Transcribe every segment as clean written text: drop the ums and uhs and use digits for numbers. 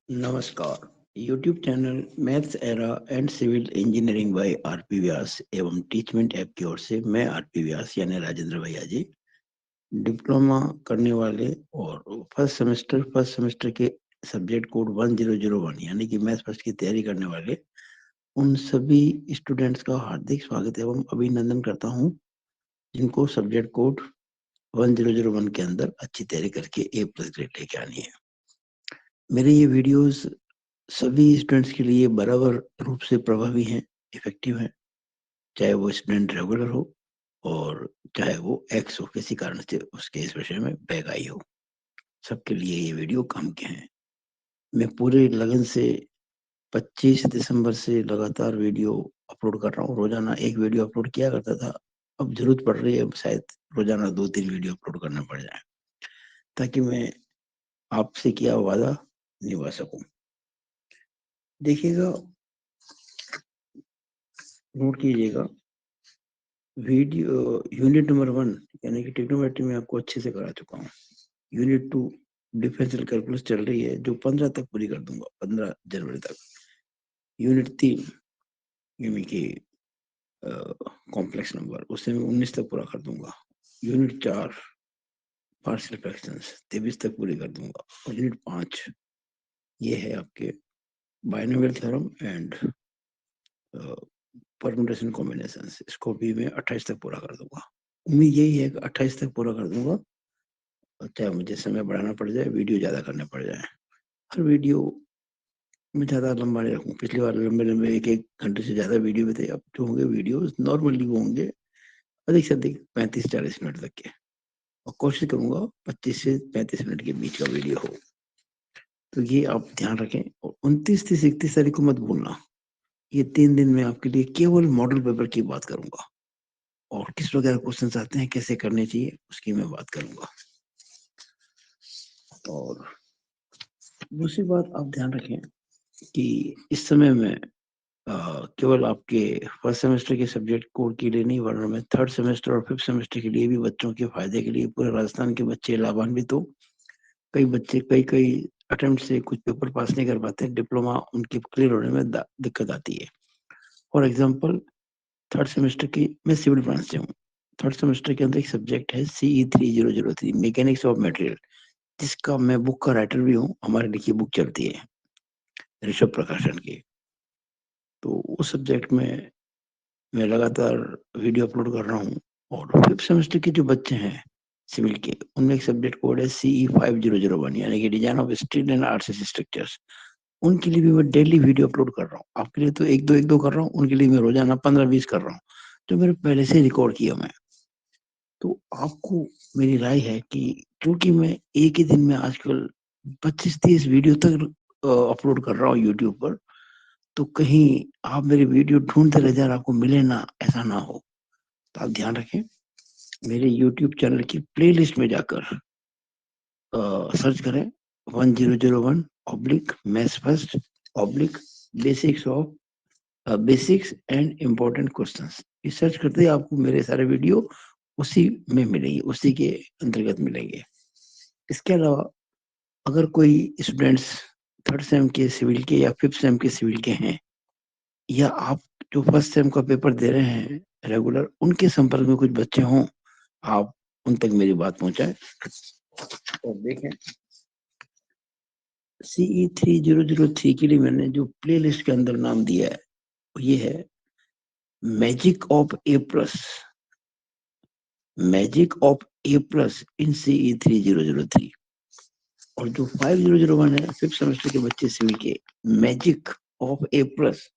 नमस्कार। YouTube channel maths era and civil engineering by RP Vyas एवं Teachment app की ओर से मैं आरपी व्यास यानी राजेंद्र भैया जी डिप्लोमा करने वाले और फर्स्ट सेमेस्टर के सब्जेक्ट कोड 1001 यानी कि मैथ्स फर्स्ट की तैयारी करने वाले उन सभी स्टूडेंट्स का हार्दिक स्वागत एवं अभिनंदन करता हूं जिनको सब्जेक्ट कोड 1001 के अंदर अच्छी तैयारी करके ए प्लस ग्रेड लेके आनी है। मेरे ये वीडियोस सभी स्टूडेंट्स के लिए बराबर रूप से प्रभावी हैं, इफेक्टिव हैं, चाहे वो स्टूडेंट रेगुलर हो और चाहे वो एक्स हो, किसी कारण से उसके इस विषय में बैग आई हो, सबके लिए ये वीडियो काम के हैं। मैं पूरे लगन से 25 दिसंबर से लगातार वीडियो अपलोड कर रहा हूँ। रोजाना एक वीडियो अपलोड किया करता था, अब जरूरत पड़ रही है शायद रोजाना 2-3 वीडियो अपलोड करना पड़ जाए ताकि मैं आपसे किया वादा निभा सकूं। देखिएगा, नोट कीजिएगा, वीडियो यूनिट नंबर 1 यानी कि ट्रिग्नोमेट्री में आपको अच्छे से करा चुका हूँ। यूनिट 2 डिफरेंशियल कैलकुलस चल रही है जो 15 तक पूरी कर दूंगा, 15 जनवरी तक। यूनिट 3 यानी कि कॉम्प्लेक्स नंबर, उससे मैं 19 तक पूरा कर दूंगा। यूनिट 4 पार्शियल फ्रैक्शंस 23 तक पूरी कर दूंगा। और यूनिट 5 ये है आपके binomial theorem and permutation combinations, इसको भी मैं 28 तक पूरा कर दूंगा। उम्मीद यही है कि 28 तक पूरा कर दूंगा, चाहे मुझे समय बढ़ाना पड़ जाए, वीडियो ज्यादा करने पड़ जाए। हर वीडियो में ज्यादा लंबा नहीं रखूँ। पिछली बार लंबे लंबे 1-1 घंटे से ज्यादा वीडियो में थे, अब जो होंगे वीडियो नॉर्मली वो होंगे अधिक से अधिक 35-40 मिनट तक के, और कोशिश करूंगा 25 से 35 मिनट के बीच का वीडियो हो। तो ये आप ध्यान रखें। और 29, 30, 31 तारीख को मत भूलना। ये 3 दिन में आपके लिए केवल मॉडल पेपर की बात करूंगा और किस प्रकार क्वेश्चन आते हैं, कैसे करने चाहिए, उसकी मैं बात करूंगा। और दूसरी बात आप ध्यान रखें कि इस समय में केवल आपके फर्स्ट सेमेस्टर के सब्जेक्ट कोड के लिए नहीं, वरना मैं थर्ड सेमेस्टर और फिफ्थ सेमेस्टर के लिए भी बच्चों के फायदे के लिए पूरे राजस्थान के बच्चे लाभान्वित हो। कई बच्चे कई अटेम्प्ट से कुछ पेपर पास नहीं कर पाते, डिप्लोमा उनके क्लियर होने में दिक्कत आती है। फॉर एग्जाम्पल, थर्ड सेमेस्टर की मैं सिविल ब्रांच से हूँ। थर्ड सेमेस्टर के अंदर एक सब्जेक्ट है CE3003 मैकेनिक्स ऑफ मटेरियल, जिसका मैं बुक का राइटर भी हूँ। हमारे लिखी बुक चलती है ऋषभ प्रकाशन की। तो उस सब्जेक्ट में मैं लगातार वीडियो अपलोड कर रहा हूँ। और फिफ्थ सेमेस्टर के जो बच्चे हैं सिविल के, उनमें एक सब्जेक्ट कोड है CE5001 यानी कि design of steel and RCC structures. उनके लिए भी मैं डेली वीडियो अपलोड कर रहा हूँ। आपके लिए तो एक दो कर रहा हूँ, उनके लिए मैं रोजाना 15-20 कर रहा हूँ, जो मेरे पहले से रिकॉर्ड किया मैं। तो आपको मेरी राय है कि क्योंकि मैं एक ही दिन में आजकल 25-30 वीडियो तक अपलोड कर रहा हूँ यूट्यूब पर, तो कहीं आप मेरी वीडियो ढूंढते रह जाए, आपको मिले ना, ऐसा ना हो। तो आप ध्यान रखें, मेरे यूट्यूब चैनल की प्लेलिस्ट में जाकर सर्च करें 1001 maths first basics of basics and important questions. ये सर्च करते ही आपको मेरे सारे वीडियो उसी में मिलेंगे, उसी के अंतर्गत मिलेंगे। इसके अलावा अगर कोई स्टूडेंट्स थर्ड सेम के सिविल के या फिफ्थ सेम के सिविल के हैं, या आप जो फर्स्ट सेम का पेपर दे रहे हैं रेगुलर, उनके संपर्क में कुछ बच्चे हों, आप उन तक मेरी बात पहुंचाएं। और देखें, CE3003 के लिए मैंने जो प्लेलिस्ट के अंदर नाम दिया है ये है magic of A plus, magic of A plus in CE3003। और जो 5001 है फिफ्थ सेमेस्टर के बच्चे सिविल के, मैजिक ऑफ ए प्लस,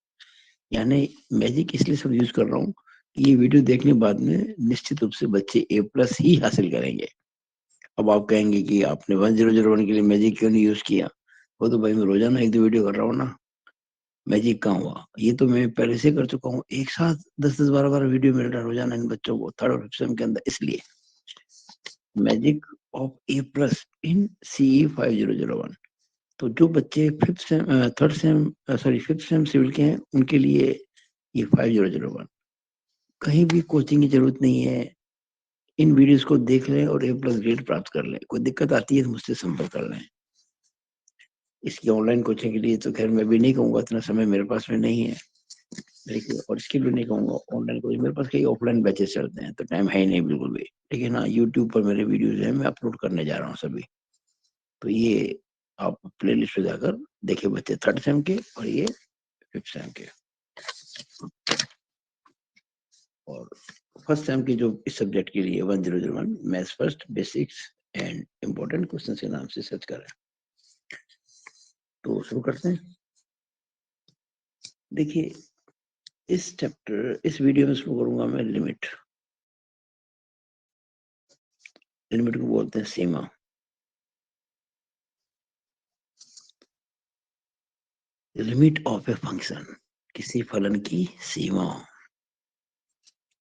यानी मैजिक इसलिए सब यूज कर रहा हूँ कि ये वीडियो देखने बाद में निश्चित रूप से बच्चे A+ ही हासिल करेंगे। अब आप कहेंगे कि आपने 1001 के लिए मैजिक क्यों नहीं यूज किया? वो तो भाई मैं रोजाना 1-2 वीडियो कर रहा हूँ ना, मैजिक कहाँ हुआ? ये तो मैं पहले से कर चुका हूँ। एक साथ 10-10, 12-12 वीडियो मिल रहा है रोजाना इन बच्चों को थर्ड और फिफ्थ सेम के अंदर, इसलिए magic of A+ in CE5001। तो जो बच्चे फिफ्थ सेम सिविल के हैं, उनके लिए ये 5001। कहीं भी कोचिंग की जरूरत नहीं है, इन वीडियोस को देख लें और A+ ग्रेड प्राप्त कर लें। कोई दिक्कत आती है तो मुझसे संपर्क कर लें। इसकी ऑनलाइन कोचिंग के लिए तो खैर मैं भी नहीं कहूँगा, इतना समय मेरे पास में नहीं है, लेकिन और इसके लिए नहीं कहूँगा ऑनलाइन कोचिंग, मेरे पास कई ऑफलाइन बैचेस चलते हैं तो टाइम है ही नहीं बिल्कुल भी। लेकिन हाँ, यूट्यूब पर मेरे वीडियोज हैं, मैं अपलोड करने जा रहा हूँ सभी। तो ये आप प्ले लिस्ट पे जाकर देखिए बच्चे 3rd सेम के और ये 5th सेम के। और 1st सेम के जो इस सब्जेक्ट के लिए 1001 maths first basics and important question के नाम से सर्च करें। तो शुरू करते हैं। देखिए इस चैप्टर, इस वीडियो में शुरू करूंगा मैं लिमिट। लिमिट को बोलते हैं सीमा। लिमिट ऑफ ए फंक्शन, किसी फलन की सीमा।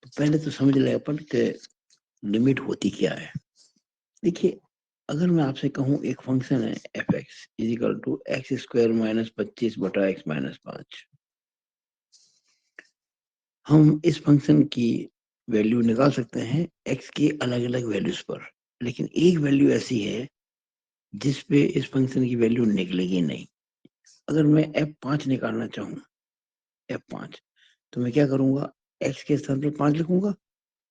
तो पहले तो समझ ले अपन कि लिमिट होती क्या है। देखिए अगर मैं आपसे कहूं एक फंक्शन है f x is equal to x square minus 25 बटा एक्स माइनस 5, हम इस फंक्शन की वैल्यू निकाल सकते हैं एक्स की अलग अलग वैल्यूज पर, लेकिन एक वैल्यू ऐसी है जिस पे इस फंक्शन की वैल्यू निकलेगी नहीं। अगर मैं f5 निकालना चाहूँ, f5, तो मैं क्या करूंगा, x के स्थान पर 5 लिखूंगा,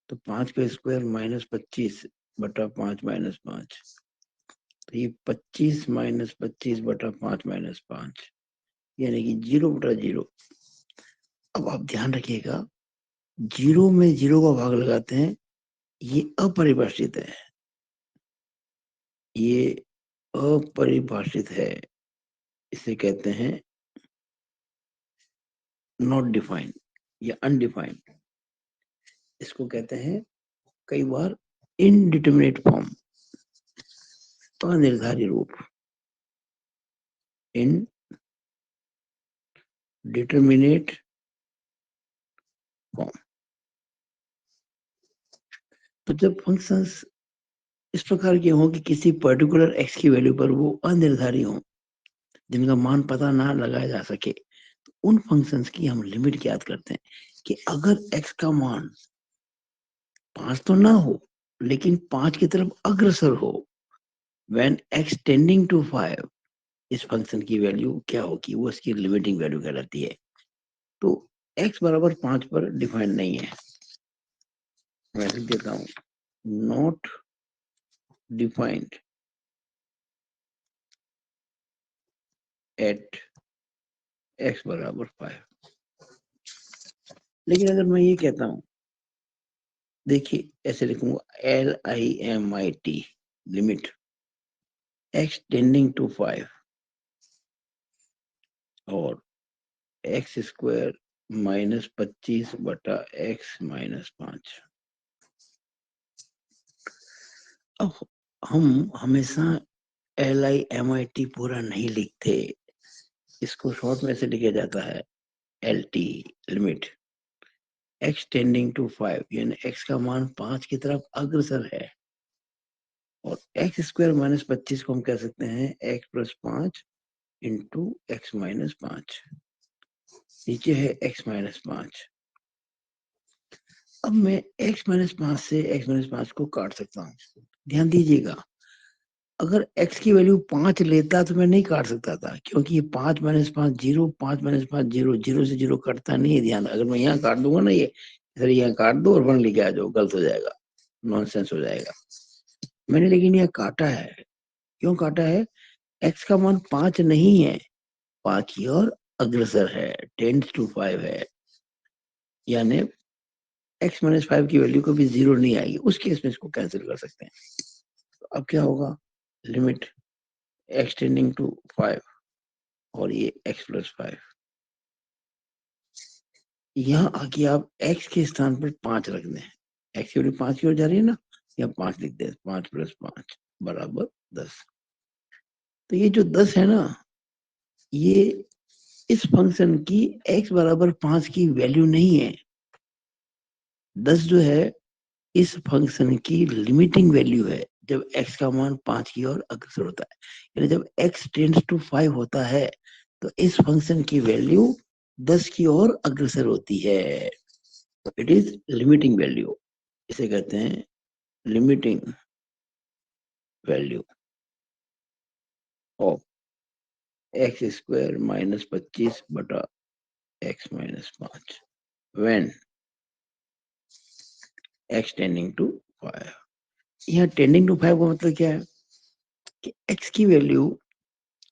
तो 5 का स्क्वायर माइनस 25 बटा 5 माइनस 5, तो ये 25 माइनस 25 बटा 5 माइनस 5, यानी कि 0 बटा 0। अब आप ध्यान रखिएगा, 0 में 0 का भाग लगाते हैं, ये अपरिभाषित है, ये अपरिभाषित है, इसे कहते हैं नॉट डिफाइंड या अनडिफाइंड। इसको कहते हैं कई बार इनडिटरमिनेट फॉर्म, अनिर्धारित रूप, इनडिटरमिनेट फॉर्म। तो जब फंक्शंस इस प्रकार के हों कि किसी पर्टिकुलर एक्स की वैल्यू पर वो अनिर्धारित हों, जिनका मान पता ना लगाया जा सके, तो उन फंक्शंस की हम लिमिट ज्ञात करते हैं कि अगर एक्स का मान 5 तो ना हो लेकिन 5 की तरफ अग्रसर हो, व्हेन एक्स टेंडिंग टू 5, इस फंक्शन की वैल्यू क्या होगी, वो इसकी लिमिटिंग वैल्यू कहलाती है। तो x बराबर 5 पर डिफाइंड नहीं है, मैं लिख देता हूं नॉट डिफाइंड एट x बराबर 5। लेकिन अगर मैं ये कहता हूं, देखिए ऐसे लिखूंगा LIMIT limit x tending to 5 और एक्स स्क्वायर माइनस 25 बटा एक्स माइनस 5। अब हम हमेशा LIMIT पूरा नहीं लिखते, इसको शॉर्ट में से लिखा जाता है LT, limit x tending to 5, यानी x का मान 5 की तरफ अग्रसर है, और एक्स स्क्वायर माइनस 25 को हम कह सकते हैं x plus 5 into x minus 5, नीचे है x माइनस 5। अब मैं x माइनस 5 से x माइनस 5 को काट सकता हूँ। ध्यान दीजिएगा, अगर x की वैल्यू 5 लेता तो मैं नहीं काट सकता था, क्योंकि ये 5 माइनस 5 0, 5 माइनस 5 0, 0 से 0 कटता नहीं है। ध्यान, अगर मैं यहाँ काट दूंगा ना, ये सर यहाँ काट दो और 1 लेके आ जाओ, गलत हो जाएगा, नॉनसेंस हो जाएगा। मैंने लेकिन यह काटा है, क्यों काटा है, x का मान 5 नहीं है, 5 की ओर अग्रसर है, टेंड्स टू 5 है, यानी x माइनस 5 की वैल्यू कभी 0 नहीं आएगी, उस केस में इसको कैंसिल कर सकते हैं। तो अब क्या होगा, लिमिट x टेंडिंग टू 5 और ये x प्लस 5, यहाँ आके आप x के स्थान पर 5 रख दें, x की वैल्यू 5 की ओर जा रही है ना, यहाँ 5 लिख दें, 5 प्लस 5 बराबर 10। तो ये जो 10 है ना, ये इस फंक्शन की x बराबर 5 की वैल्यू नहीं है। 10 जो है इस फंक्शन की लिमिटिंग वैल्यू है, जब x का मान 5 की ओर अग्रसर होता है, यानी जब x टेंड्स टू 5 होता है तो इस फंक्शन की वैल्यू 10 की ओर अग्रसर होती है, तो इट इज लिमिटिंग वैल्यू, इसे कहते हैं limiting value of x square minus 25 बटा x minus 5 when x tending to 5। यहाँ टेंडिंग टू 5 का मतलब क्या है कि एक्स की वैल्यू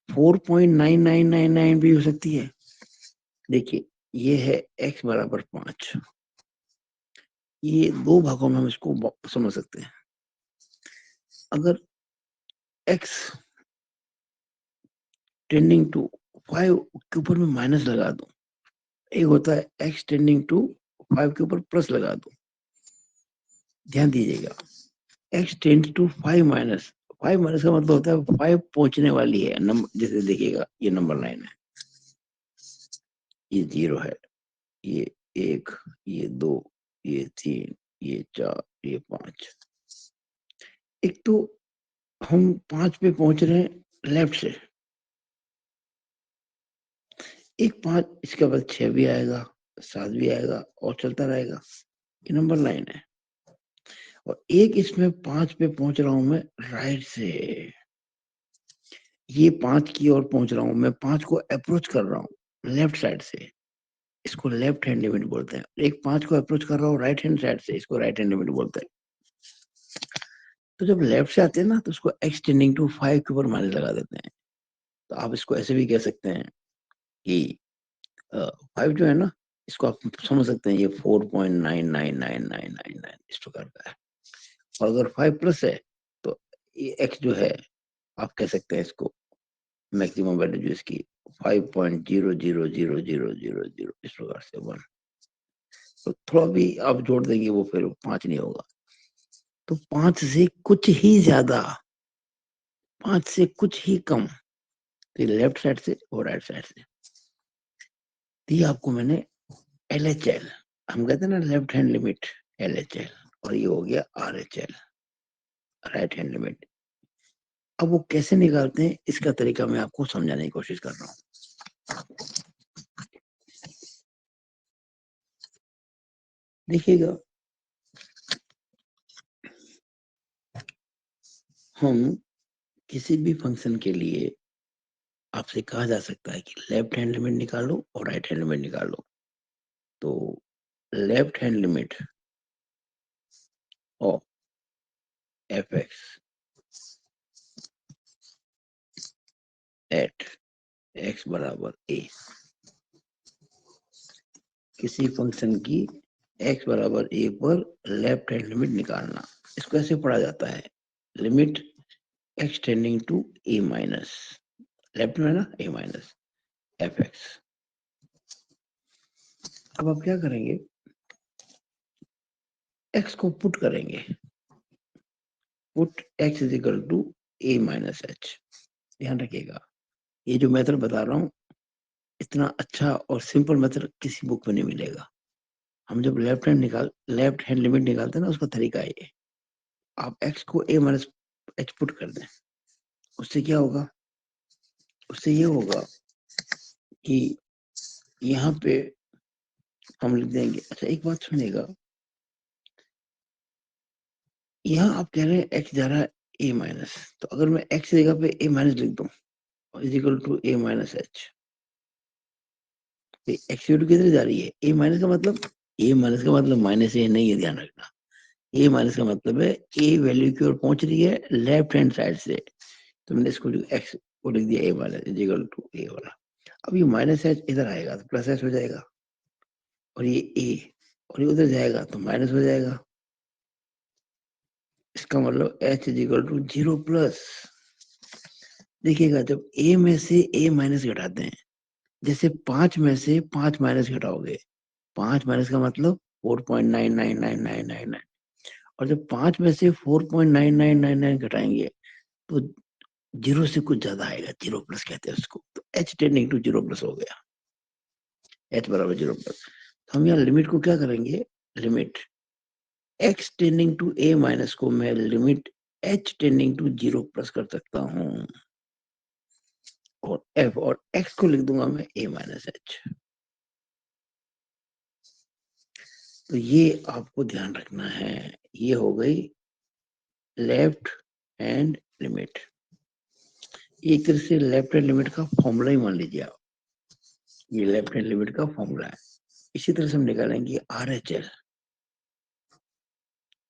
4.9999 भी हो सकती है। देखिए ये है x बराबर 5, ये दो भागों में हम इसको समझ सकते हैं। अगर x टेंडिंग टू 5 के ऊपर में माइनस लगा दूं, एक होता है x टेंडिंग टू 5 के ऊपर प्लस लगा दूं। ध्यान दीजिएगा, x tends to 5 minus, 5 minus का मतलब होता है 5 पहुंचने वाली है नंबर। जैसे देखिएगा ये नंबर लाइन है, ये 0 है, ये 1, ये 2, ये 3, ये 4, ये 5। एक तो हम 5 पे पहुंच रहे हैं लेफ्ट से, एक 5 इसके बाद 6 भी आएगा, 7 भी आएगा और चलता रहेगा। ये नंबर लाइन है। और एक इसमें 5 पे पहुंच रहा हूं मैं राइट से, ये 5 की ओर पहुंच रहा हूं मैं, 5 को अप्रोच कर रहा हूं लेफ्ट साइड से, इसको लेफ्ट हैंड लिमिट बोलते हैं। एक 5 को अप्रोच कर रहा हूँ राइट हैंड साइड से, इसको राइट हैंड लिमिट बोलते हैं। तो जब लेफ्ट से आते हैं ना तो उसको एक्स टेंडिंग टू 5 के ऊपर माइनस लगा देते हैं। तो आप इसको ऐसे भी कह सकते हैं कि 5 जो है ना, इसको आप समझ सकते हैं ये 4.999999 इस प्रकार का है। और अगर 5 प्लस है तो ये x जो है आप कह सकते हैं इसको मैक्सिमम वैल्यू जो इसकी 5.0000000 इस प्रकार से 1। तो थोड़ा भी आप जोड़ देंगे वो फिर 5 नहीं होगा। तो 5 से कुछ ही ज्यादा, 5 से कुछ ही कम, तो लेफ्ट साइड से और राइट साइड से दी आपको मैंने LHL। हम कहते हैं ना लेफ्ट हैंड लिमिट LHL, और ये हो गया RHL राइट हैंड लिमिट। अब वो कैसे निकालते हैं इसका तरीका मैं आपको समझाने की कोशिश कर रहा हूँ। देखिएगा, हम किसी भी फंक्शन के लिए आपसे कहा जा सकता है कि लेफ्ट हैंड लिमिट निकालो और राइट हैंड लिमिट निकालो। तो left hand limit of fx at x बराबर a, किसी फंक्शन की x बराबर a पर लेफ्ट हैंड लिमिट निकालना। इसको ऐसे पढ़ा जाता है limit x tending to a minus, left में ना a माइनस fx। अब आप क्या करेंगे, x को पुट करेंगे, put x is equal to a minus h। ध्यान रखिएगा, ये जो मेथड बता रहा हूँ इतना अच्छा और सिंपल मेथड किसी बुक में नहीं मिलेगा। हम जब लेफ्ट हैंड लिमिट निकालते हैं ना, उसका तरीका है ये। आप x को a माइनस h पुट कर दें, उससे क्या होगा, उससे ये होगा कि यहाँ पे हम लिख देंगे। अच्छा एक बात सुनिएगा, यहाँ आप कह रहे हैं x जा रहा है a माइनस, तो अगर मैं x की जगह पे a माइनस लिख दूं is equal to a minus h, x की वैल्यू किधर जा रही है, a माइनस का मतलब, a माइनस का मतलब माइनस a नहीं है, ध्यान रखना। a माइनस का मतलब है a वैल्यू की ओर पहुंच रही है लेफ्ट हैंड साइड से, तो मैंने इसको x को लिख दिया a minus is equal to a वाला। अब ये माइनस h इधर आएगा तो प्लस h हो जाएगा, और ये a और ये उधर जाएगा तो माइनस हो जाएगा। इसका मतलब h is equal to 0 plus. देखिएगा, जब a में से a माइनस घटाते हैं, जैसे 5 में से 5 माइनस घटाओगे, 5 माइनस का मतलब 4.99999, और जब 5 में से 4.9999 घटाएंगे तो 0 से कुछ ज्यादा आएगा, 0 प्लस कहते हैं उसको। तो h टेंडिंग टू 0 प्लस हो गया, h बराबर 0 प्लस। तो हम यहाँ लिमिट को क्या करेंगे, limit x tending to a minus को मैं limit h tending to 0 plus कर सकता हूँ, और f और x को लिख दूंगा मैं a माइनस h। तो ये आपको ध्यान रखना है, ये हो गई लेफ्ट हैंड लिमिट। एक तरह से लेफ्ट हैंड लिमिट का फॉर्मूला ही मान लीजिए आप, ये लेफ्ट हैंड लिमिट का फॉर्मूला है। इसी तरह से हम निकालेंगे RHL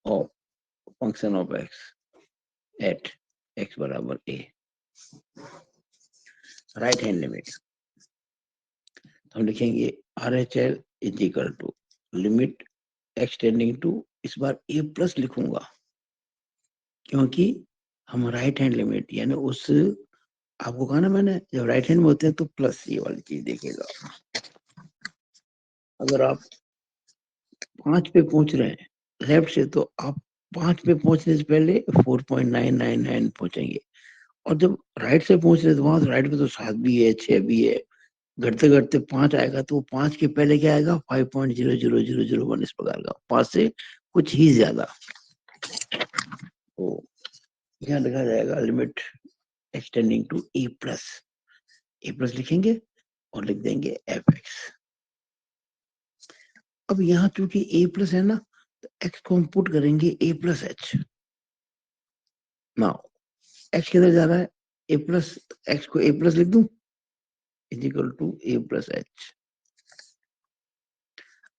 of function of x at x बराबर a, राइट हैंड लिमिट। हम लिखेंगे RHL is equal to limit x tending to, इस बार a प्लस लिखूंगा क्योंकि हम राइट हैंड लिमिट यानी उस, आपको कहा ना मैंने, जब राइट हैंड में होते हैं तो प्लस ये वाली चीज देखिएगा। अगर आप 5 पे पहुंच रहे हैं लेफ्ट से तो आप 5 पे पहुंचने से पहले 4.999 पहुंचेंगे, और जब राइट से पहुंच रहे तो वहां राइट पे तो 7 भी है 6 भी है, घटते घटते 5 आएगा तो 5 के पहले क्या आएगा 5.00001, इस प्रकार का 5 से कुछ ही ज्यादा। तो यहाँ लिखा जाएगा limit x tending to a plus लिखेंगे और लिख देंगे fx। अब यहाँ चूंकि a प्लस है ना तो x को हम पुट करेंगे a plus h. Now x किधर जा रहा है a प्लस, x को a प्लस लिख दूं is equal to a plus h.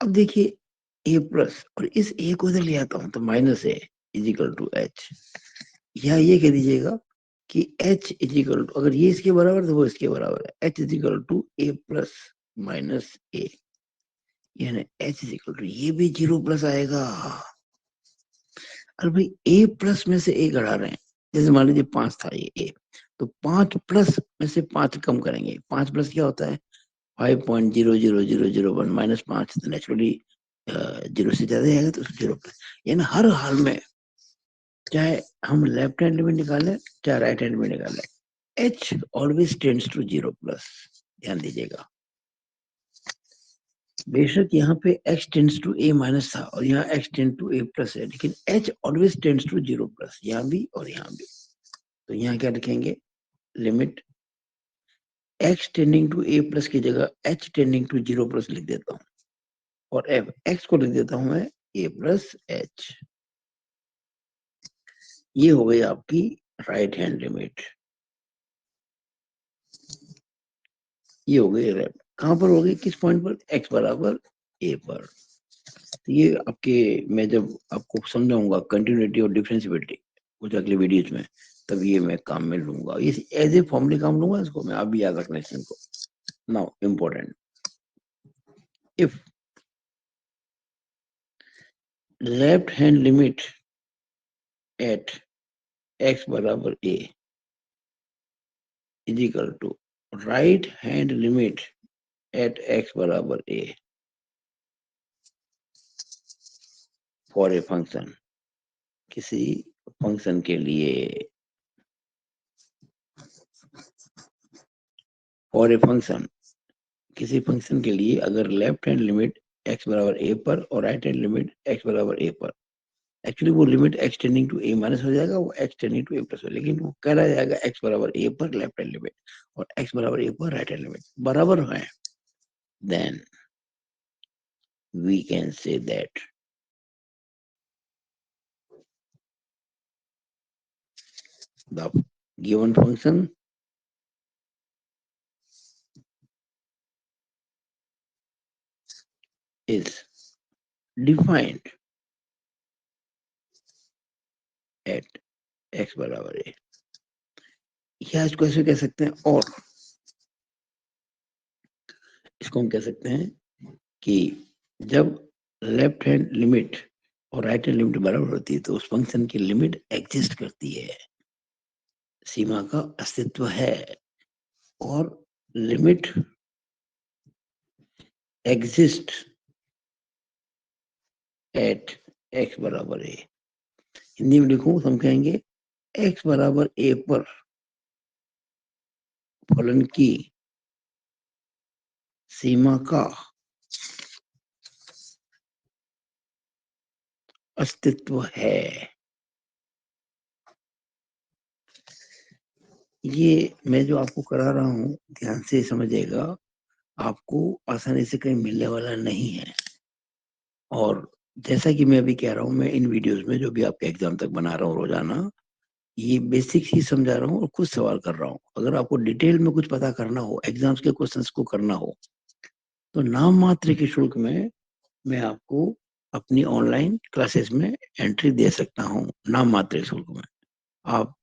अब देखिए a प्लस और इस a को इधर ले आता हूं तो minus a is equal to h, या ये कह दीजिएगा कि h इज इक्वल टू, अगर ये इसके बराबर तो वो इसके बराबर है, h is equal to a plus minus a, यानी h इज इक्वल टू, ये भी 0 प्लस आएगा। अरे भाई a प्लस में से a घटा रहे हैं, जैसे मान लीजिए 5 था ये a, तो 5 प्लस में से 5 कम करेंगे, 5 प्लस क्या होता है 5.00001 माइनस 5, तो नेचुरली 0 से ज्यादा आएगा तो 0 प्लस, यानी हर हाल में चाहे हम लेफ्ट हैंड में निकालें चाहे राइट हैंड में निकालें h always tends to 0 plus, ध्यान दीजिएगा। बेशक यहाँ पे x tends to a minus था और यहाँ x tend to a plus है, लेकिन h always tends to 0 plus, यहाँ भी और यहाँ भी। तो यहाँ क्या लिखेंगे limit x tending to a plus की जगह h टेंडिंग टू 0 प्लस लिख देता हूँ, और f x को लिख देता हूँ मैं a प्लस h। ये हो गई आपकी राइट हैंड लिमिट, ये हो गई लेफ्ट। कहां पर हो गई, किस पॉइंट पर, x बराबर a पर। तो ये आपके, मैं जब आपको समझाऊंगा कंटिन्यूटी और डिफरेंशिएबिलिटी कुछ अगले वीडियोज में, तब ये मैं काम में लूंगा, ये एज ए फॉर्मूले काम लूंगा इसको मैं, आप भी याद रखना इसको। Now important, if left hand limit at x बराबर a is equal to right hand limit at x बराबर a फॉर ए फंक्शन, किसी फंक्शन के लिए, फॉर ए फंक्शन किसी फंक्शन के लिए अगर लेफ्ट हैंड लिमिट x बराबर a पर और राइट हैंड लिमिट x बराबर a पर, एक्चुअली वो limit x tending to a minus हो जाएगा, वो x tending to a plus हो, लेकिन वो कह रहा जाएगा x बराबर a पर लेफ्ट हैंड लिमिट और x बराबर a पर राइट हैंड लिमिट बराबर है, then we can say that the given function is defined at x बराबर a, या इसको ऐसे कह सकते हैं, और इसको हम कह सकते हैं कि जब लेफ्ट हैंड लिमिट और राइट हैंड लिमिट बराबर होती है तो उस फंक्शन की लिमिट एग्जिस्ट करती है, सीमा का अस्तित्व है, और लिमिट एग्जिस्ट एट x बराबर a। हिंदी में लिखूं तो हम कहेंगे x बराबर a पर फलन की सीमा का अस्तित्व है। ये मैं जो आपको करा रहा हूं ध्यान से समझिएगा, आपको आसानी से कहीं मिलने वाला नहीं है, और जैसा कि मैं अभी कह रहा हूं, मैं इन वीडियोस में जो भी आपके एग्जाम तक बना रहा हूँ रोजाना, ये बेसिक ही समझा रहा हूँ और खुद सवाल कर रहा हूँ। अगर आपको डिटेल में कुछ पता करना हो, एग्जाम्स के क्वेश्चंस को करना हो, तो नाम मात्र के शुल्क में मैं आपको अपनी ऑनलाइन क्लासेस में एंट्री दे सकता हूँ। नाम मात्र शुल्क में आप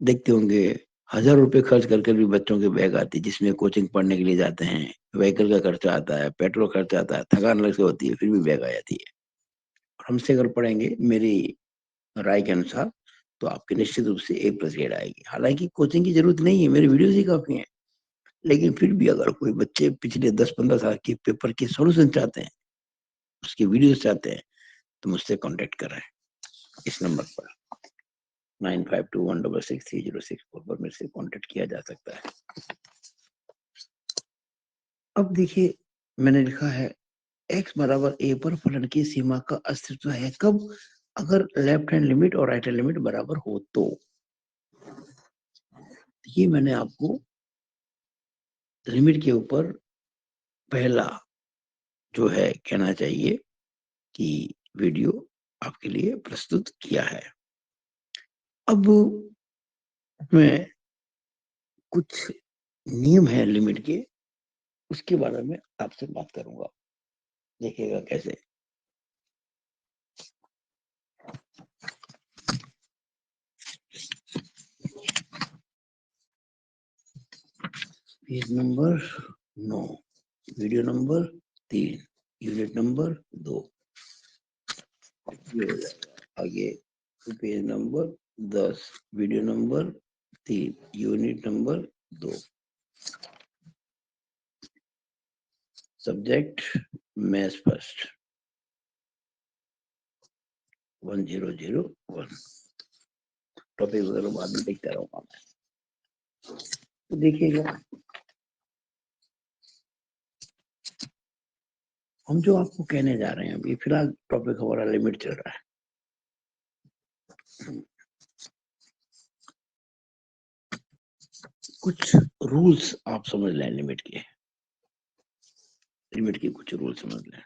देखते होंगे 1,000 रुपए खर्च करके भी बच्चों के बैग आती है, जिसमें कोचिंग पढ़ने के लिए जाते हैं, व्हीकल का खर्चा आता है, पेट्रोल खर्चा आता है, थकान अलग से होती है, फिर भी बैग आ जाती है। और हमसे अगर पढ़ेंगे मेरी राय के अनुसार तो आपके निश्चित रूप से A+ ग्रेड आएगी। हालांकि कोचिंग की जरूरत नहीं है, मेरे वीडियोस ही काफी हैं, लेकिन फिर भी अगर कोई बच्चे पिछले 10-15 साल के पेपर के सॉल्यूशन चाहते हैं, उसके वीडियोस चाहते हैं, तो मुझसे कांटेक्ट करें इस नंबर पर 9521663064 पर मेरे से कांटेक्ट किया जा सकता है। अब देखिए, मैंने लिखा है x बराबर a पर फलन की सीमा का अस्तित्व है कब? अगर लेफ्ट हैंड लिमिट और राइट हैंड लिमिट बराबर हो तो। ये मैंने आपको लिमिट के ऊपर पहला जो है कहना चाहिए कि वीडियो आपके लिए प्रस्तुत किया है। अब मैं कुछ नियम है लिमिट के, उसके बारे में आपसे बात करूंगा, देखिएगा कैसे। Page number 9, video number 3, unit number 2। आगे page number 10, video number 3, unit number 2। Subject maths first 1001। Topic वगैरह बाद में देखता रहूंगा मैं। तो देखिएगा, हम जो आपको कहने जा रहे हैं अभी फिलहाल टॉपिक हमारा लिमिट चल रहा है। कुछ रूल्स आप समझ लें लिमिट के, लिमिट के कुछ रूल समझ लें।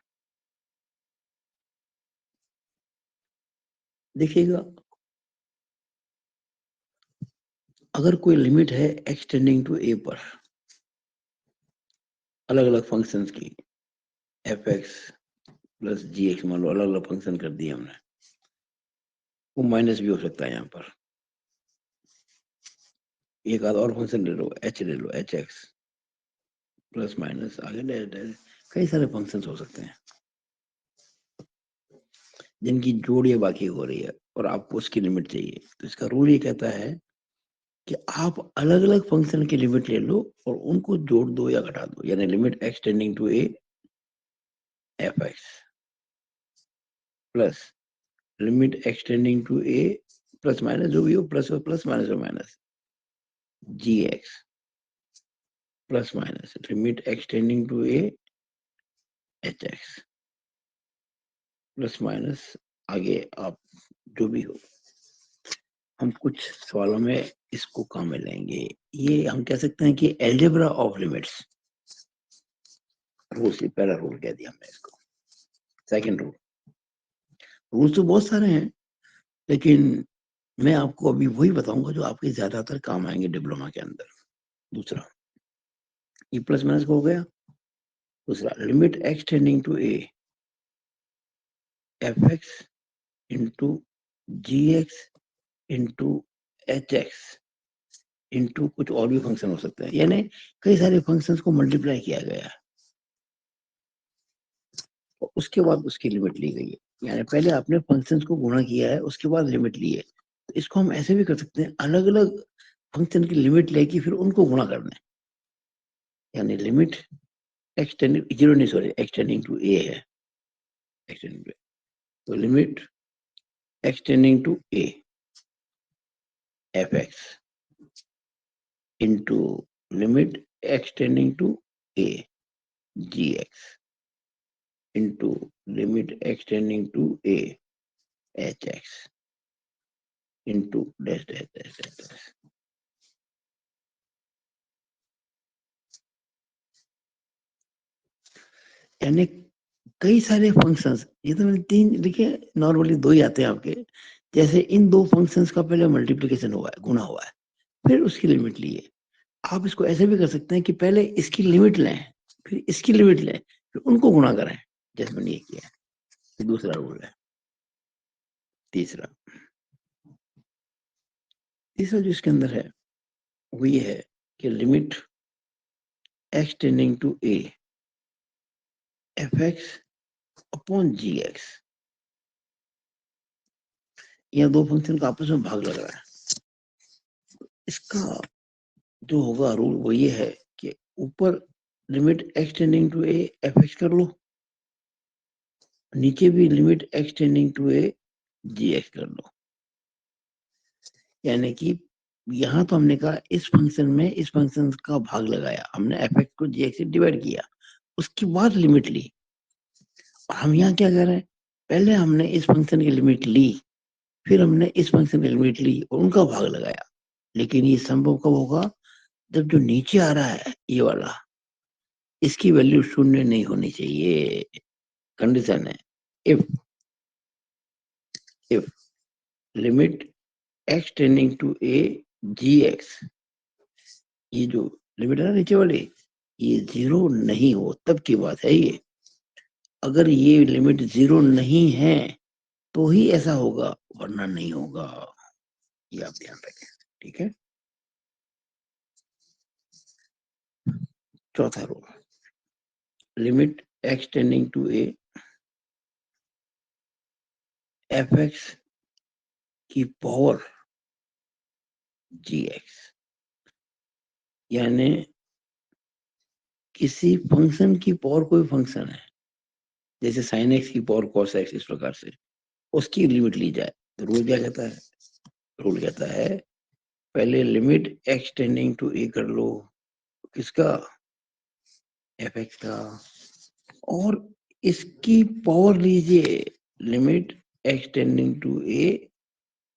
देखिएगा, अगर कोई लिमिट है एक्सटेंडिंग टू a पर अलग अलग फंक्शंस की, fx प्लस gx मान लो अलग अलग फंक्शन कर दिए हमने, वो माइनस भी हो सकता है यहाँ पर। एक आध और फंक्शन ले लो, h ले लो, hx प्लस माइनस आगे डैश डैश, कई सारे फंक्शंस हो सकते हैं जिनकी जोड़ या बाकी हो रही है और आपको उसकी लिमिट चाहिए। तो इसका रूल ये कहता है कि आप अलग अलग फंक्शन की लिमिट ले लो और उनको जोड़ दो या घटा दो, यानी limit x tending to a fx plus limit x tending to a plus minus जो भी हो, प्लस और प्लस माइनस और minus gx plus minus limit x tending to a hx plus minus आगे आप जो भी हो। हम कुछ सवालों में इसको काम में लेंगे। ये हम कह सकते हैं कि एल्जेब्रा ऑफ लिमिट्स रूल से पहला रूल कह दिया हमने इसको। सेकंड रूल, रूल्स तो बहुत सारे हैं, लेकिन मैं आपको अभी वही बताऊंगा जो आपके ज्यादातर काम आएंगे डिप्लोमा के अंदर। दूसरा, ये प्लस माइनस हो गया। दूसरा, limit x tending to a fx into gx into hx into कुछ और भी फंक्शन हो सकते हैं, यानी कई सारे फंक्शंस को मल्टीप्लाई किया गया है और उसके बाद उसकी लिमिट ली गई है। यानी पहले आपने फंक्शंस को गुणा किया है, उसके बाद लिमिट ली है। तो इसको हम ऐसे भी कर सकते हैं, अलग अलग फंक्शन की लिमिट लेके फिर उनको गुणा करना है, यानी लिमिट एक्सटेंडिंग जीरो नहीं सॉरी एक्सटेंडिंग टू a है, एक्सटेंडिंग टू, तो limit x tending to a fx into limit extending to a gx into limit extending to a hx into dash dash dash dash dash। यानी कई सारे functions, ये तो मैंने तीन लिखे, नॉर्मली दो ही आते हैं आपके, जैसे इन दो फंक्शंस का पहले मल्टीप्लिकेशन हुआ है, गुणा हुआ है, फिर उसकी लिमिट ली है। आप इसको ऐसे भी कर सकते हैं कि पहले इसकी लिमिट लें, फिर इसकी लिमिट लें, फिर उनको गुणा करें, जैसे मैंने ये किया है। ये दूसरा रूल है। तीसरा तीसरा जो इसके अंदर है वो ये है कि limit x tending to a fx upon gx, यह दो फंक्शन का आपस में भाग लग रहा है। इसका जो होगा रूल वो ये है कि ऊपर limit x tending to a fx कर लो, नीचे भी limit x tending to a gx कर लो। यानी कि यहाँ तो हमने कहा इस फंक्शन में इस फंक्शन का भाग लगाया, हमने fx को gx से डिवाइड किया, उसके बाद लिमिट ली। और हम यहाँ क्या कर रहे हैं, पहले हमने इस फंक्शन की लिमिट ली, फिर हमने इस फंक्शन की लिमिट ली और उनका भाग लगाया। लेकिन ये संभव कब होगा, जब जो नीचे आ रहा है ये वाला, इसकी वैल्यू शून्य नहीं होनी चाहिए। कंडीशन है if limit x tending to a gx, ये जो लिमिट है ना नीचे वाली, ये 0 नहीं हो तब की बात है ये। अगर ये लिमिट 0 नहीं है तो ही ऐसा होगा, वरना नहीं होगा। ये आप ध्यान रखें, ठीक है। चौथा rule, limit x tending to a fx की पावर gx, यानी किसी फंक्शन की पावर कोई फंक्शन है, जैसे sin x की पावर cos x, इस प्रकार से उसकी लिमिट ली जाए तो रूल क्या कहता है, रूल कहता है पहले limit x tending to a कर लो, किसका, fx का, और इसकी पावर लीजिए limit x tending to a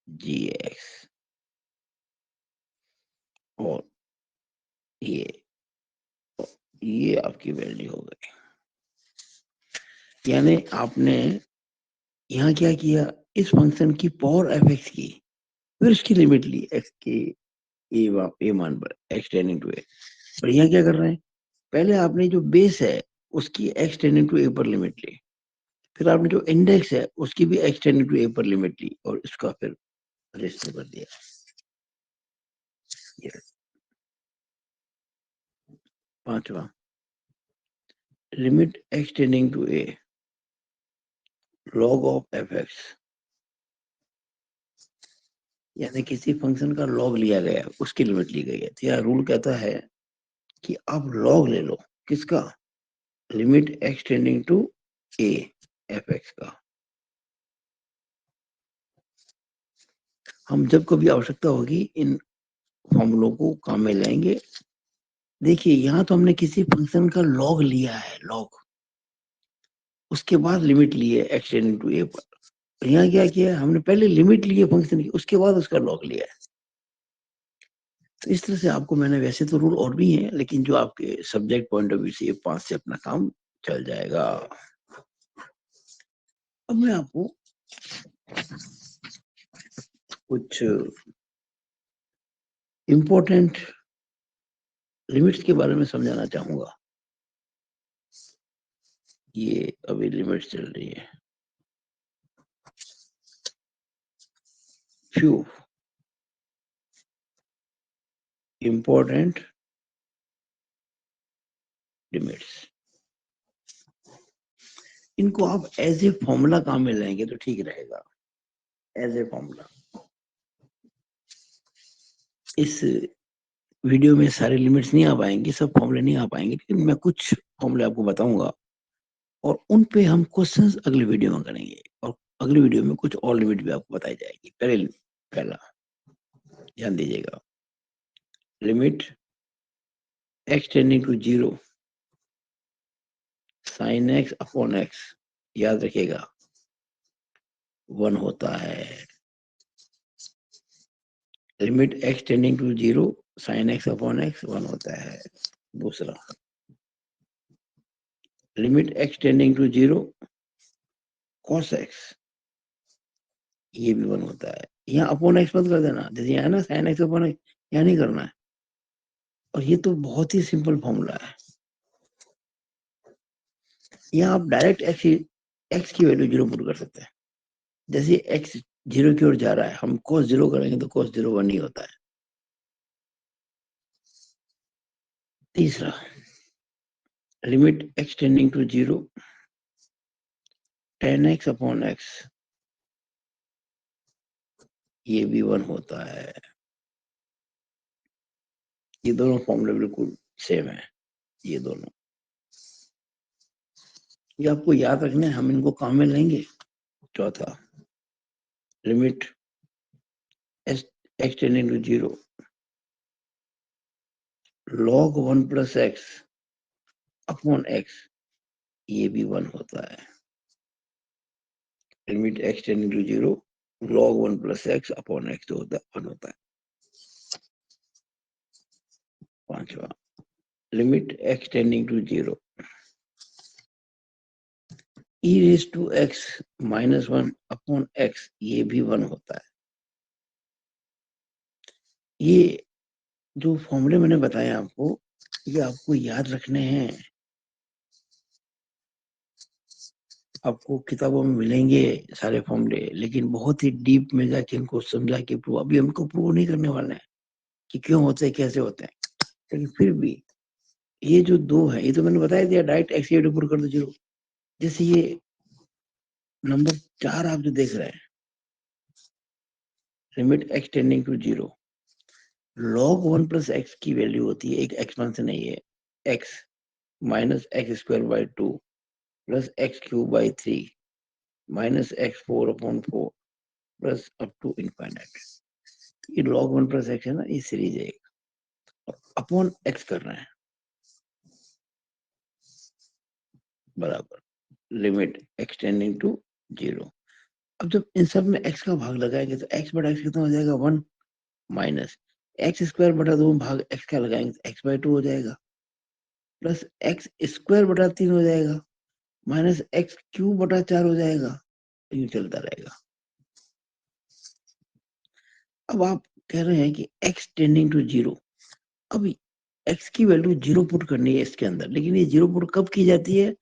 gx, और ये आपकी वैल्यू हो गई। यानी आपने यहाँ क्या किया, इस फंक्शन की पावर fx की, फिर उसकी लिमिट ली x के a मान पर x टेंडिंग टू a। और यहाँ क्या कर रहे हैं, पहले आपने जो बेस है उसकी x टेंडिंग टू a पर लिमिट ली, फिर आपने जो इंडेक्स है उसकी भी x टेंडिंग टू a पर लिमिट ली, और इसका फिर रेशो कर दिया। ये पांचवा, limit x tending to a log of fx, यानी किसी फंक्शन का लॉग लिया गया, उसकी लिमिट ली गई है। तो यह रूल कहता है कि आप लॉग ले लो, किसका, limit x tending to a fx का। हम जब कभी आवश्यकता होगी इन फॉर्मूलों को काम में लाएंगे। देखिए यहाँ तो हमने किसी फंक्शन का लॉग लिया है, लॉग, उसके बाद लिमिट ली है x टेंडिंग टू a पर। तो यहाँ क्या किया, हमने पहले लिमिट ली है फंक्शन की, उसके बाद उसका लॉग लिया है। तो इस तरह से आपको मैंने, वैसे तो रूल और भी हैं, लेकिन जो आपके सब्जेक्ट पॉइंट ऑफ व्यू से 5 से अपना काम चल जाएगा। अब मैं आपको कुछ इंपॉर्टेंट लिमिट्स के बारे में समझाना चाहूंगा। ये अभी लिमिट्स चल रही है, फ्यू इंपॉर्टेंट लिमिट्स, इनको आप एज ए फॉर्मूला काम में लाएंगे तो ठीक रहेगा। एज ए फॉर्मूला, इस वीडियो में सारे लिमिट्स नहीं आ पाएंगे, सब फॉर्मूले नहीं आ पाएंगे, लेकिन मैं कुछ फॉर्मूले आपको बताऊंगा, और उन पे हम क्वेश्चंस अगले वीडियो में करेंगे, और अगले वीडियो में कुछ और लिमिट भी आपको बताई जाएगी। पहला ध्यान दीजिएगा, limit x tending to 0 sin x upon x, याद रखिएगा 1 होता है। Limit x tending to 0 sin x upon x 1 होता है। दूसरा, limit x tending to 0 cos x ये भी 1 होता है। यहाँ अपॉन एक्स मत कर देना, जैसे यहाँ है ना साइन एक्स अपॉन एक्स, यहाँ नहीं करना है। और ये तो बहुत ही सिंपल फॉर्मूला है। यहाँ आप डायरेक्ट एक्स की वैल्यू 0 पुट कर सकते हैं। जैसे एक्स 0 की ओर जा रहा है, हम cos 0 करेंगे तो cos 0 1 ही होता है। तीसरा, limit x tending to 0 tan x upon x, ये भी 1 होता है। ये दोनों फॉर्मूले बिल्कुल सेम है, ये दोनों। ये आपको याद रखना है, हम इनको काम में लेंगे। चौथा, limit x tending to 0 log 1 plus x upon x, ये भी 1 होता है। Limit x tending to 0 log 1 plus x upon x जो होता है 1 होता है। पांचवा, limit x tending to 0 e raise to x minus 1 upon x, ये भी 1 होता है। ये जो फॉर्मूले मैंने बताए आपको, ये आपको याद रखने हैं। आपको किताबों में मिलेंगे सारे फॉर्मूले, लेकिन बहुत ही डीप में जाके इनको समझा के प्रूव, अभी हमको प्रूव नहीं करने वाले हैं कि क्यों होते हैं, कैसे होते हैं। लेकिन फिर भी ये जो 2 है, ये तो मैंने बताया दिया, डायरेक्ट एक्स की पुट कर दो 0। जैसे ये नंबर 4 आप जो देख रहे हैं, limit x tending to 0 log 1 plus x की वैल्यू होती है, एक एक्सपेंशन है ये, x minus x square by 2 plus x cube by 3 minus x 4 upon 4 plus up to infinite. ये log 1 प्लस एक्स है ना, ये सीरीज है, अपॉन एक्स कर रहे हैं, बराबर लिमिट x टेंडिंग टू 0। अब जब इन सब में x का भाग लगाएंगे तो x बटा x कितना हो जाएगा 1 माइनस एक्स स्क्वायर बटा 2 भाग x का लगाएंगे तो x बाई 2 हो जाएगा, प्लस एक्स स्क्वायर बटा 3 हो जाएगा, माइनस एक्स क्यूब बटा 4 हो जाएगा। यूं चलता रहेगा। अब आप कह रहे हैं कि x टेंडिंग टू 0, अब x की वैल्यू 0 पुट करनी है इसके अंदर, लेकिन ये 0 पुट कब की जाती है,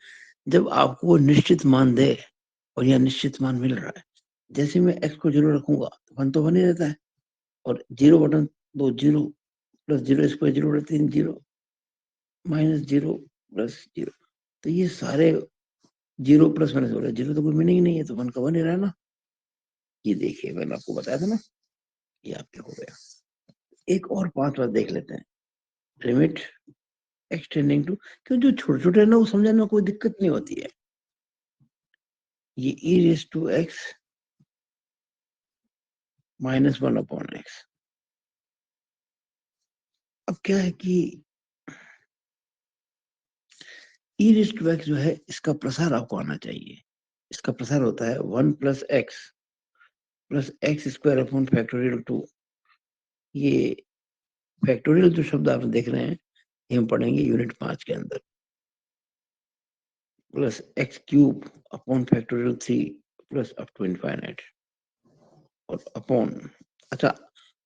जब आपको निश्चित मान दे और यह निश्चित मान मिल रहा है। जैसे मैं x को 0 रखूंगा तो 1 तो 1 ही रहता है, और 0 बटन 2 0 प्लस 0 स्क्वायर 0 बटा 3 0 माइनस 0 प्लस 0, तो ये सारे 0 प्लस माइनस हो रहा है, 0 तो कोई मीनिंग नहीं है, तो 1 का 1 ही रहा ना। ये देखिए मैंने आपको बताया था ना, ये आपके हो गया। एक और 5 बार देख लेते हैं, लिमिट एक्सटेंडिंग टू, क्यों जो छोटे छोटे है ना वो समझने में कोई दिक्कत नहीं होती है। ये e raise to x minus 1 upon x. अब क्या है कि e रेज टू एक्स जो है, इसका प्रसार आपको आना चाहिए। इसका प्रसार होता है 1 plus x square upon factorial 2। ये फैक्टोरियल जो शब्द आप देख रहे हैं, ये हम पढ़ेंगे यूनिट 5 के अंदर, plus x cube upon factorial 3 plus up to infinite और अपॉन, अच्छा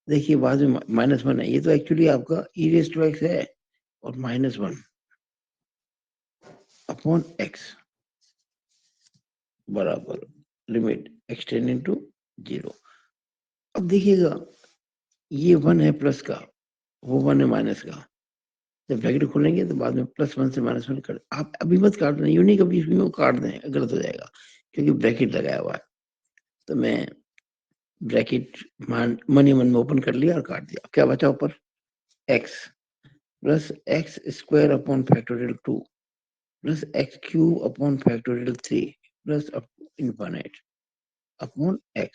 देखिए बाद में माइनस 1 है, ये तो एक्चुअली आपका ई रेज टू एक्स है, और माइनस 1 अपॉन एक्स बराबर लिमिट एक्सटेंडिंग टू 0। अब देखिएगा ये 1 है प्लस का, वो 1 है माइनस का। जब ब्रैकेट खोलेंगे तो बाद में +1 से -1 कर, आप अभी मत काट दें, यूं नहीं कभी इसमें काट दें, गलत हो जाएगा, क्योंकि ब्रैकेट लगाया हुआ है। तो मैं ब्रैकेट मन ही मन में ओपन कर लिया और काट दिया। क्या बचा ऊपर, x plus x square upon factorial 2 plus x cube upon factorial 3 plus infinite upon x।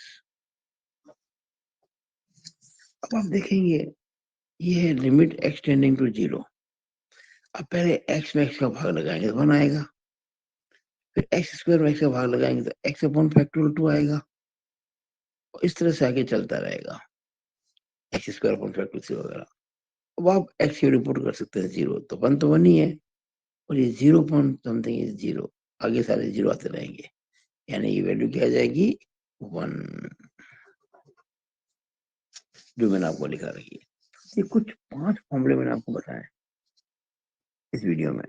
अब आप देखेंगे ये है लिमिट x टेंडिंग टू 0। अब पहले x में x का भाग लगाएंगे तो 1 आएगा, फिर एक्स स्क्वायर में x का भाग लगाएंगे तो x अपॉन फैक्टोरियल 2 आएगा, और इस तरह से आगे चलता रहेगा, एक्स स्क्वायर अपॉन फैक्टोरियल 3 वगैरह। अब आप x की रिपोर्ट कर सकते हैं 0, तो 1 तो 1 ही है, और ये 0 पॉइंट समथिंग इज 0, आगे सारे 0 आते रहेंगे, यानी ये वैल्यू क्या आ जाएगी 1। जो मैंने आपको लिखा रखी है। ये कुछ 5 फॉर्मूले मैंने आपको बताए इस वीडियो में।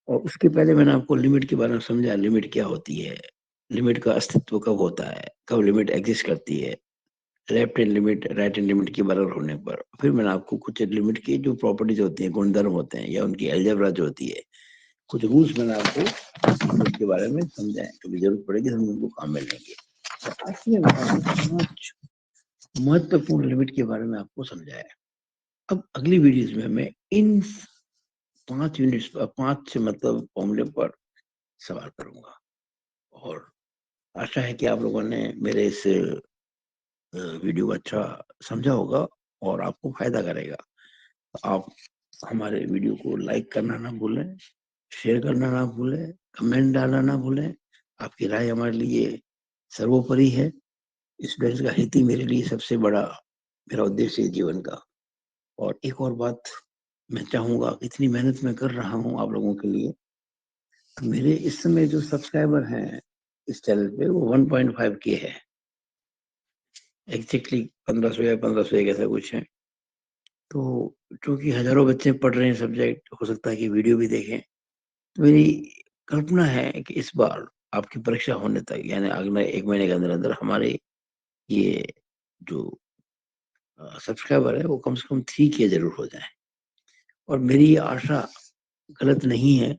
और उसके पहले मैंने आपको लिमिट के बारे में समझाया, लिमिट क्या होती है, लिमिट का अस्तित्व कब होता है, कब लिमिट एग्जिस्ट करती है, left hand limit right hand limit के बराबर होने पर। फिर मैंने आपको कुछ लिमिट की जो प्रॉपर्टीज होती हैं, गुणधर्म होते हैं, या उनकी अलजेब्रा जो होती है, कुछ रूल्स मैंने आपको उसके बारे में समझाए। कभी जरूरत पड़ेगी हम उनको काम में लेंगे। तो आज मैं 5 महत्वपूर्ण लिमिट के बारे में आपको समझाया। अब अगली वीडियोस में मैं इन 5 से मतलब फॉर्मूले पर सवाल करूंगा। और आशा है कि आप लोगों ने मेरे इस वीडियो को अच्छा समझा होगा और आपको फायदा करेगा। आप हमारे वीडियो को लाइक करना ना भूलें, शेयर करना ना भूलें, कमेंट डालना ना भूलें। आपकी राय हमारे लिए सर्वोपरि है। स्टूडेंट्स का हित ही मेरे लिए सबसे बड़ा मेरा उद्देश्य है जीवन का। और एक और बात मैं चाहूंगा, इतनी मेहनत मैं कर रहा हूँ आप लोगों के लिए, तो मेरे इस समय जो सब्सक्राइबर हैं इस चैनल पे वो 1.5 के है। एग्जैक्टली 1500 या 1501 ऐसा कुछ है। तो क्योंकि हजारों बच्चे पढ़ रहे हैं सब्जेक्ट, हो सकता है कि वीडियो भी देखें। तो मेरी कल्पना है कि इस बार आपकी परीक्षा होने तक, यानी अगले 1 महीने के अंदर अंदर हमारे ये जो सब्सक्राइबर है वो कम से कम 3 के जरूर हो जाए। और मेरी आशा गलत नहीं है।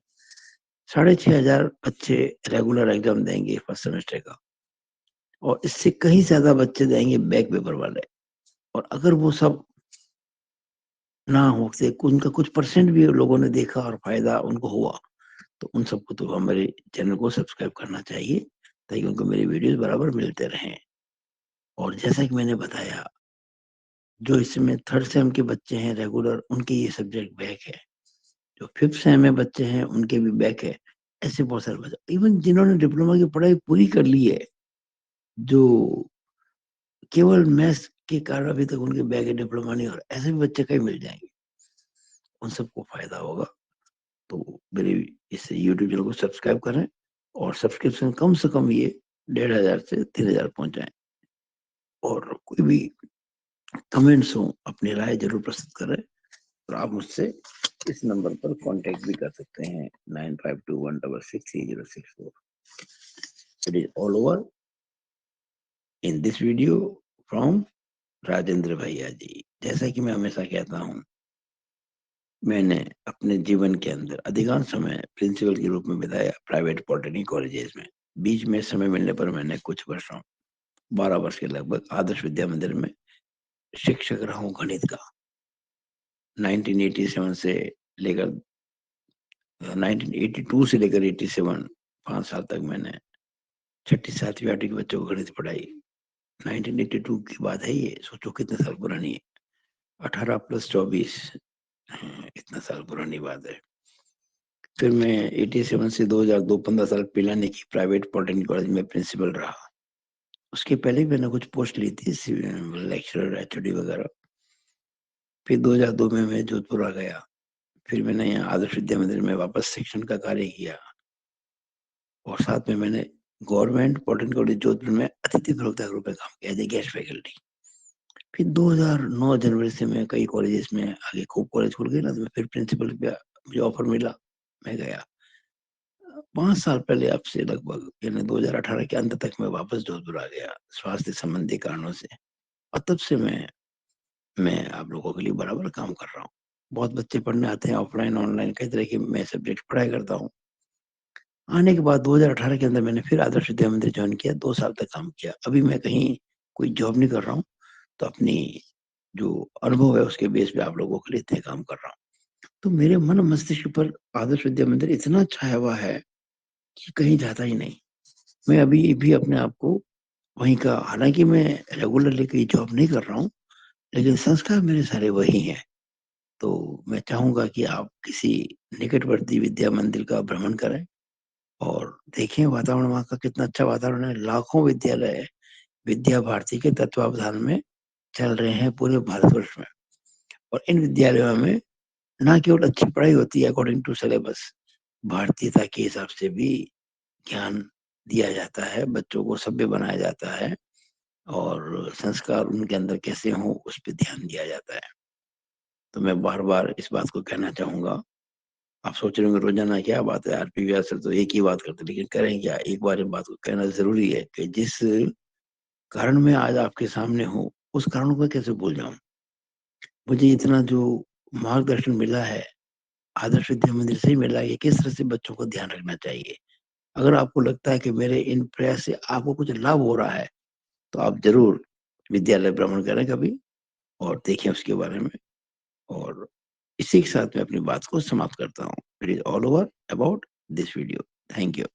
6500 बच्चे रेगुलर एग्जाम देंगे फर्स्ट सेमेस्टर का, और इससे कहीं ज्यादा बच्चे देंगे बैक पेपर वाले। और अगर वो सब ना होते, उनका कुछ परसेंट भी लोगों ने देखा और फायदा उनको हुआ, तो उन सबको तो हमारे चैनल को सब्सक्राइब करना चाहिए, ताकि उनको मेरे वीडियोस बराबर मिलते रहें। और जैसा कि मैंने बताया, जो इसमें थर्ड सेम के बच्चे हैं रेगुलर, उनके ये सब्जेक्ट बैक है। जो फिफ्थ सेम में बच्चे हैं उनके भी बैक है। ऐसे बहुत सारे बच्चे, इवन जिन्होंने डिप्लोमा की पढ़ाई पूरी कर ली है, जो केवल मैथ्स के कारण अभी तक उनके बैक है, डिप्लोमा नहीं, और ऐसे भी बच्चे कई मिल जाएंगे, उन सबको फायदा होगा। तो मेरे इस यूट्यूब चैनल को सब्सक्राइब करें, और सब्सक्रिप्शन कम से कम ये 1500 से 3000 पहुंच जाए। और कोई भी कमेंट्स हो, अपनी राय जरूर प्रस्तुत करें। और आप मुझसे इस नंबर पर कांटेक्ट भी कर सकते हैं, 9521663064। It is all over in this video from Rajendra भैया जी। जैसा कि मैं हमेशा कहता हूँ, मैंने अपने जीवन के अंदर अधिकांश समय प्रिंसिपल के रूप में बिताया प्राइवेट पॉलिटेक्निक कॉलेजेस में। बीच में समय मिलने पर मैंने कुछ वर्षों, 12 वर्ष के लगभग, आदर्श विद्या मंदिर में शिक्षक रहा हूँ गणित का। 1987 से लेकर 1982 से लेकर 87, 5 साल तक मैंने 6ठी 7वीं 8वीं के बच्चों को गणित पढ़ाई। 1982 की बात है ये, सोचो कितने साल पुरानी है। 18 + 24, इतना साल पुरानी बात है। फिर मैं 87 से 2002, 15 साल पिलानी की प्राइवेट पॉलिटेक्निक कॉलेज में प्रिंसिपल रहा। उसके पहले भी मैंने कुछ पोस्ट ली थी, लेक्चरर, एचओडी वगैरह। फिर 2002 में मैं जोधपुर आ गया। फिर मैंने यहाँ आदर्श विद्या मंदिर में वापस शिक्षण का कार्य किया। और साथ में मैंने गवर्नमेंट पॉलिटेक्निक कॉलेज जोधपुर में अतिथि प्रवक्ता के रूप में काम किया, एज ए गेस्ट फैकल्टी। फिर 2009 जनवरी से मैं कई कॉलेजेस में, आगे खूब कॉलेज खुल गए ना, तो मैं फिर प्रिंसिपल पे मुझे ऑफर मिला, मैं गया। 5 साल पहले, आपसे लगभग यानी 2018 के अंत तक मैं वापस जोधपुर आ गया, स्वास्थ्य संबंधी कारणों से। और तब से मैं आप लोगों के लिए बराबर काम कर रहा हूँ। बहुत बच्चे पढ़ने आते हैं, ऑफलाइन ऑनलाइन कई तरह के मैं सब्जेक्ट पढ़ाई करता हूँ। आने के बाद 2018 के अंदर मैंने फिर आदर्श विद्या मंदिर ज्वाइन किया, 2 साल तक काम किया। अभी मैं कहीं कोई जॉब नहीं कर रहा हूँ, तो अपनी जो अनुभव है उसके बेस पे आप लोगों के लिए इतने काम कर रहा हूँ। तो मेरे मन मस्तिष्क पर आदर्श विद्या मंदिर इतना छाया हुआ है कि कहीं जाता ही नहीं। मैं अभी भी अपने आप को वहीं का, हालांकि मैं रेगुलरली कहीं जॉब नहीं कर रहा हूँ, लेकिन संस्कार मेरे सारे वही हैं। तो मैं चाहूंगा कि आप किसी निकटवर्ती विद्या मंदिर का भ्रमण करें और देखें वातावरण वहाँ का कितना अच्छा वातावरण है। लाखों विद्यालय विद्या भारती के तत्वावधान में चल रहे हैं पूरे भारतवर्ष में। और इन विद्यालयों में ना केवल अच्छी पढ़ाई होती है अकॉर्डिंग टू सिलेबस, भारतीयता के हिसाब से भी ज्ञान दिया जाता है, बच्चों को सभ्य बनाया जाता है। और संस्कार उनके अंदर कैसे हों उस पे ध्यान दिया जाता है। तो मैं बार-बार इस बात को कहना चाहूँगा। आप सोच रहे होंगे रोज़ाना क्या बात है यार, पीवी सर तो एक ही बात करते हैं, लेकिन करें क्या? एक बार इन बात को कहना ज़रूरी है कि जिस कारण मैं आज आपके सामने हूँ, उस कारण को कैसे भूल जाऊँ? मुझे इतना जो मार्गदर्शन मिला है, आदर्श विद्या मंदिर से ही मिला है कि किस तरह से बच्चों को ध्यान रखना चाहिए। अगर आपको लगता है कि मेरे इन प्रयास से आपको कुछ लाभ हो रहा है, तो आप ज़रूर विद्यालय भ्रमण करें कभी और देखें उसके बारे में। और इसी के साथ मैं अपनी बात को समाप्त करता हूँ। It is all over about this video. Thank you.